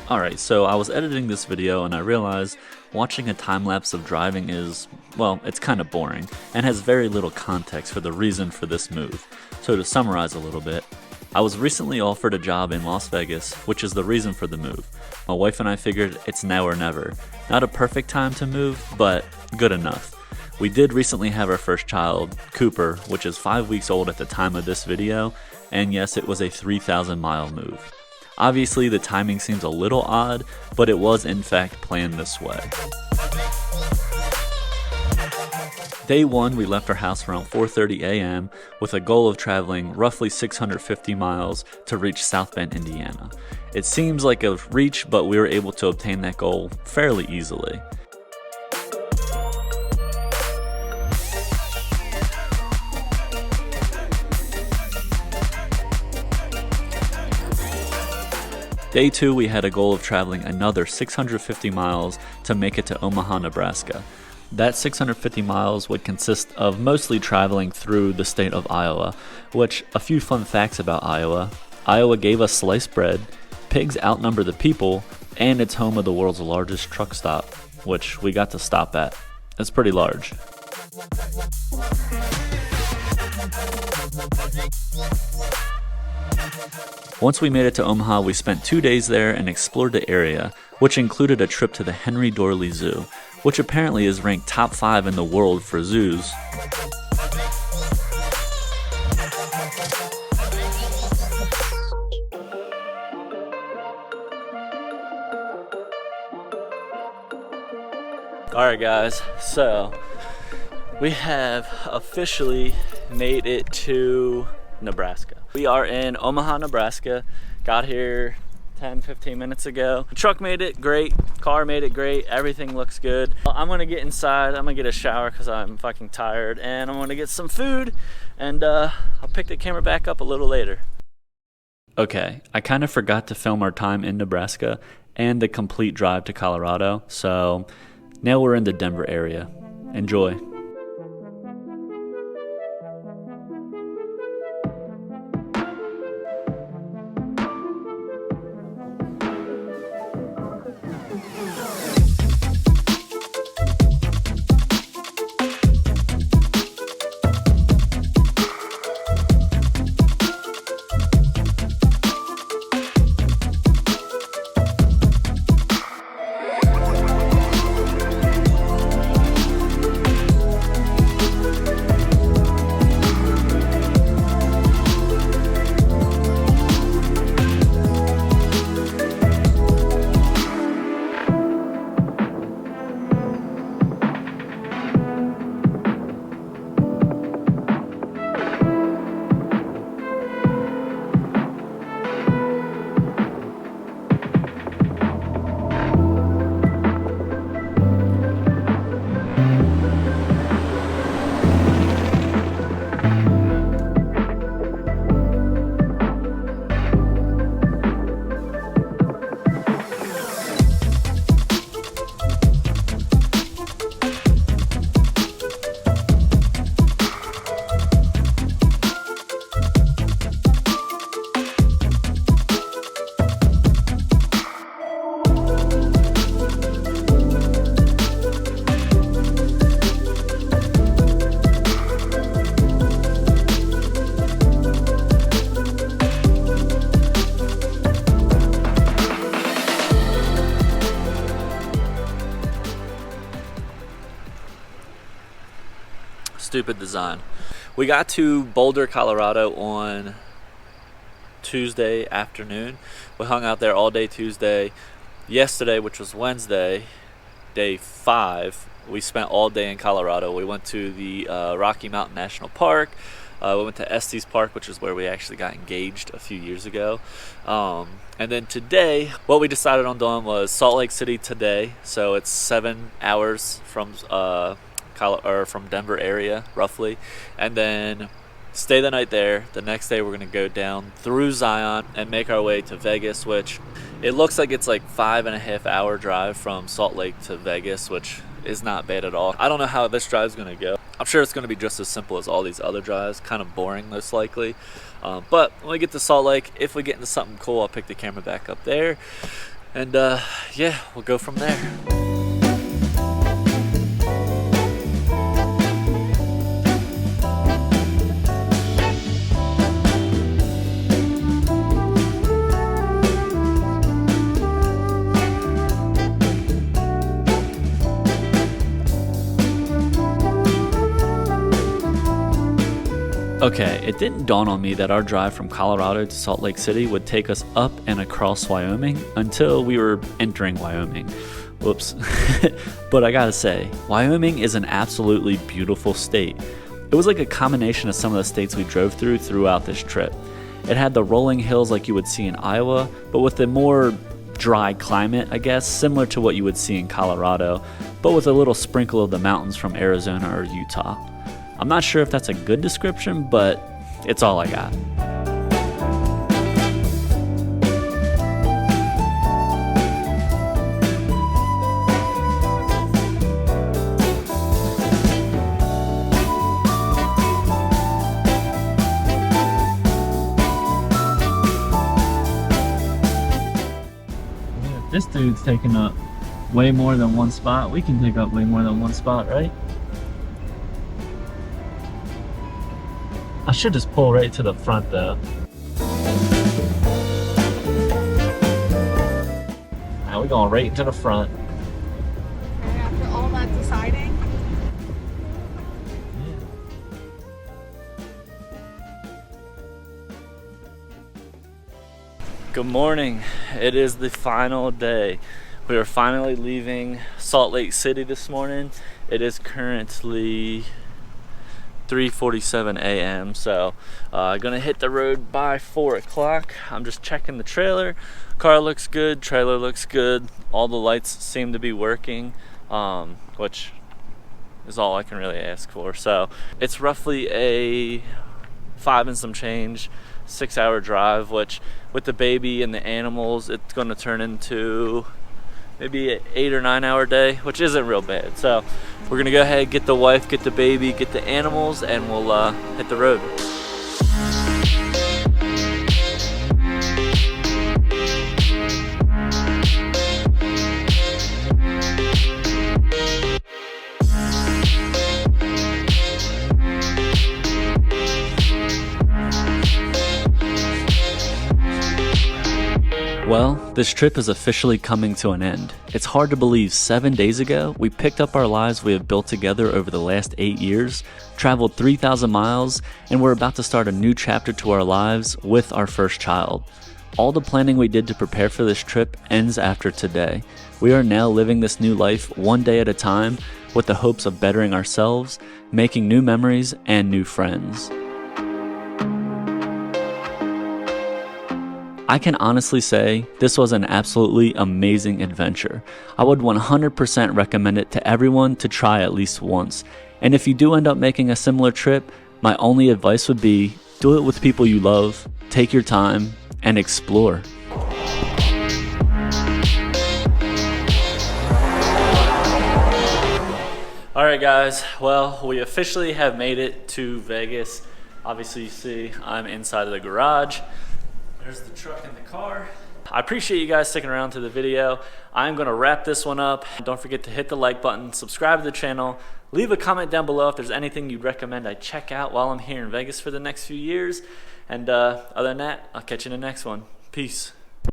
Alright, so I was editing this video and I realized watching a time-lapse of driving is, well, it's kind of boring and has very little context for the reason for this move. So to summarize a little bit, I was recently offered a job in Las Vegas, which is the reason for the move. My wife and I figured it's now or never. Not a perfect time to move, but good enough. We did recently have our first child, Cooper, which is 5 weeks old at the time of this video, and yes, it was a 3,000-mile move. Obviously, the timing seems a little odd, but it was in fact planned this way. Day 1, we left our house around 4:30 a.m. with a goal of traveling roughly 650 miles to reach South Bend, Indiana. It seems like a reach, but we were able to obtain that goal fairly easily. Day 2, we had a goal of traveling another 650 miles to make it to Omaha, Nebraska. That 650 miles would consist of mostly traveling through the state of Iowa, which, a few fun facts about Iowa. Iowa gave us sliced bread, pigs outnumber the people, and it's home of the world's largest truck stop, which we got to stop at. It's pretty large. Once we made it to Omaha, we spent 2 days there and explored the area, which included a trip to the Henry Doorly Zoo, which apparently is ranked top 5 in the world for zoos. Alright guys, so we have officially made it to Nebraska. We are in Omaha, Nebraska. Got here 10-15 minutes ago. The truck made it great, car made it great, everything looks good. I'm gonna get inside, I'm gonna get a shower because I'm fucking tired, and I'm gonna get some food, and I'll pick the camera back up a little later. Okay, I kind of forgot to film our time in Nebraska and the complete drive to Colorado, so now we're in the Denver area. Enjoy. Stupid design. We got to Boulder, Colorado on Tuesday afternoon. We hung out there all day Tuesday. Yesterday, which was Wednesday, day 5, we spent all day in Colorado. We went to the Rocky Mountain National Park. We went to Estes Park, which is where we actually got engaged a few years ago. And then today, what we decided on doing was Salt Lake City today. So it's 7 hours from from Denver area roughly, and then stay the night there. The next day we're gonna go down through Zion and make our way to Vegas, which it looks like it's like 5.5 hour drive from Salt Lake to Vegas, which is not bad at all. I don't know how this drive's gonna go. I'm sure it's gonna be just as simple as all these other drives, kind of boring most likely. But when we get to Salt Lake, if we get into something cool, I'll pick the camera back up there. And yeah, we'll go from there. Okay, it didn't dawn on me that our drive from Colorado to Salt Lake City would take us up and across Wyoming until we were entering Wyoming. Whoops. But I gotta say, Wyoming is an absolutely beautiful state. It was like a combination of some of the states we drove through throughout this trip. It had the rolling hills like you would see in Iowa, but with a more dry climate, I guess, similar to what you would see in Colorado, but with a little sprinkle of the mountains from Arizona or Utah. I'm not sure if that's a good description, but it's all I got. If this dude's taking up way more than one spot, we can take up way more than one spot, right? I should just pull right to the front though. Now we're going right into the front. Okay, after all that deciding. Good morning. It is the final day. We are finally leaving Salt Lake City this morning. It is currently 3:47 a.m. so gonna hit the road by 4 o'clock. I'm just checking the trailer. Car looks good, trailer looks good, all the lights seem to be working, which is all I can really ask for. So it's roughly a 5 and some change 6-hour drive, which with the baby and the animals it's gonna turn into maybe an 8 or 9 hour day, which isn't real bad. So we're gonna go ahead, get the wife, get the baby, get the animals, and we'll hit the road. Well, this trip is officially coming to an end. It's hard to believe 7 days ago, we picked up our lives we have built together over the last 8 years, traveled 3,000 miles, and we're about to start a new chapter to our lives with our first child. All the planning we did to prepare for this trip ends after today. We are now living this new life one day at a time with the hopes of bettering ourselves, making new memories, and new friends. I can honestly say this was an absolutely amazing adventure. I would 100% recommend it to everyone to try at least once. And if you do end up making a similar trip, my only advice would be do it with people you love, take your time, and explore. Alright guys, well, we officially have made it to Vegas. Obviously you see I'm inside of the garage. There's the truck and the car. I appreciate you guys sticking around to the video. I'm gonna wrap this one up. Don't forget to hit the like button, subscribe to the channel, leave a comment down below if there's anything you'd recommend I check out while I'm here in Vegas for the next few years. And other than that, I'll catch you in the next one. Peace.